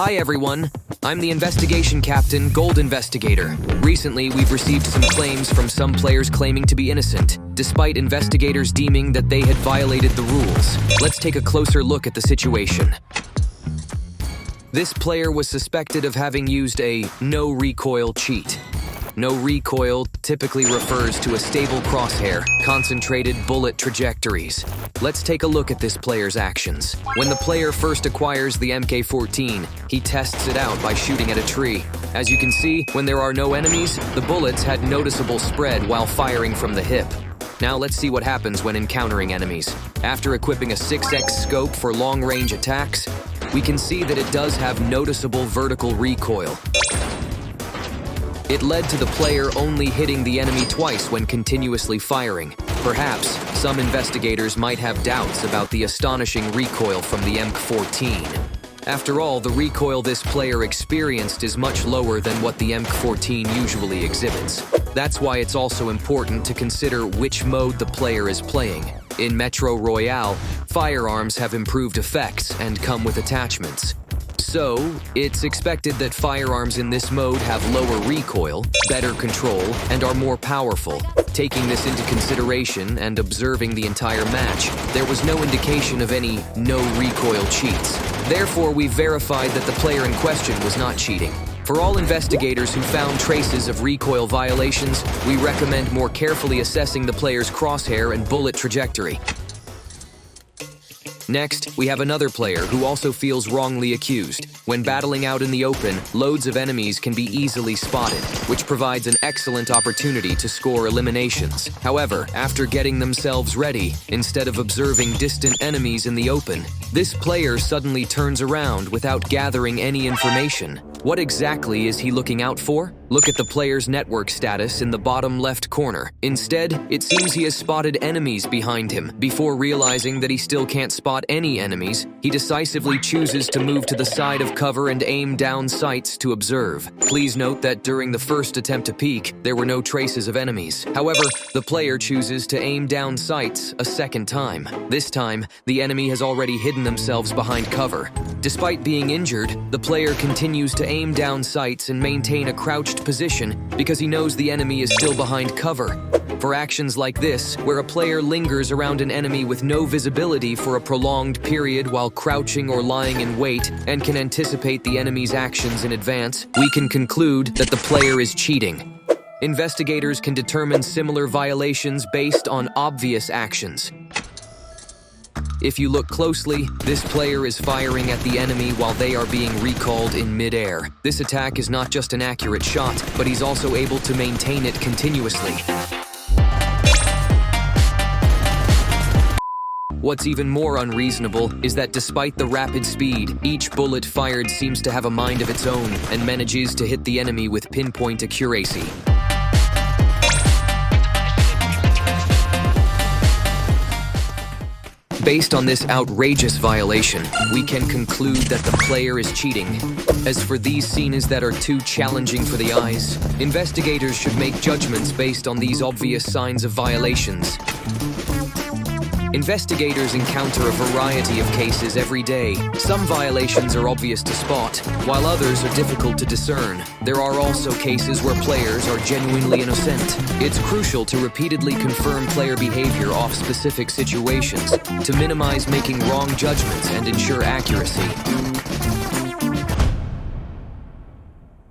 Hi everyone, I'm the investigation captain, Gold Investigator. Recently, we've received some claims from some players claiming to be innocent, despite investigators deeming that they had violated the rules. Let's take a closer look at the situation. This player was suspected of having used a no-recoil cheat. No recoil typically refers to a stable crosshair, concentrated bullet trajectories. Let's take a look at this player's actions. When the player first acquires the MK14, he tests it out by shooting at a tree. As you can see, when there are no enemies, the bullets had noticeable spread while firing from the hip. Now let's see what happens when encountering enemies. After equipping a 6x scope for long-range attacks, we can see that it does have noticeable vertical recoil. It led to the player only hitting the enemy twice when continuously firing. Perhaps some investigators might have doubts about the astonishing recoil from the MK14. After all, the recoil this player experienced is much lower than what the MK14 usually exhibits. That's why it's also important to consider which mode the player is playing. In Metro Royale, firearms have improved effects and come with attachments. So, it's expected that firearms in this mode have lower recoil, better control, and are more powerful. Taking this into consideration and observing the entire match, there was no indication of any no-recoil cheats. Therefore, we verified that the player in question was not cheating. For all investigators who found traces of recoil violations, we recommend more carefully assessing the player's crosshair and bullet trajectory. Next, we have another player who also feels wrongly accused. When battling out in the open, loads of enemies can be easily spotted, which provides an excellent opportunity to score eliminations. However, after getting themselves ready, instead of observing distant enemies in the open, this player suddenly turns around without gathering any information. What exactly is he looking out for? Look at the player's network status in the bottom left corner. Instead, it seems he has spotted enemies behind him. Before realizing that he still can't spot any enemies, he decisively chooses to move to the side of cover and aim down sights to observe. Please note that during the first attempt to peek, there were no traces of enemies. However, the player chooses to aim down sights a second time. This time, the enemy has already hidden themselves behind cover. Despite being injured, the player continues to aim down sights and maintain a crouched position because he knows the enemy is still behind cover. For actions like this, where a player lingers around an enemy with no visibility for a prolonged period while crouching or lying in wait and can anticipate the enemy's actions in advance, we can conclude that the player is cheating. Investigators can determine similar violations based on obvious actions. If you look closely, this player is firing at the enemy while they are being recalled in mid-air. This attack is not just an accurate shot, but he's also able to maintain it continuously. What's even more unreasonable is that despite the rapid speed, each bullet fired seems to have a mind of its own and manages to hit the enemy with pinpoint accuracy. Based on this outrageous violation, we can conclude that the player is cheating. As for these scenes that are too challenging for the eyes, investigators should make judgments based on these obvious signs of violations. Investigators encounter a variety of cases every day. Some violations are obvious to spot, while others are difficult to discern. There are also cases where players are genuinely innocent. It's crucial to repeatedly confirm player behavior off specific situations to minimize making wrong judgments and ensure accuracy.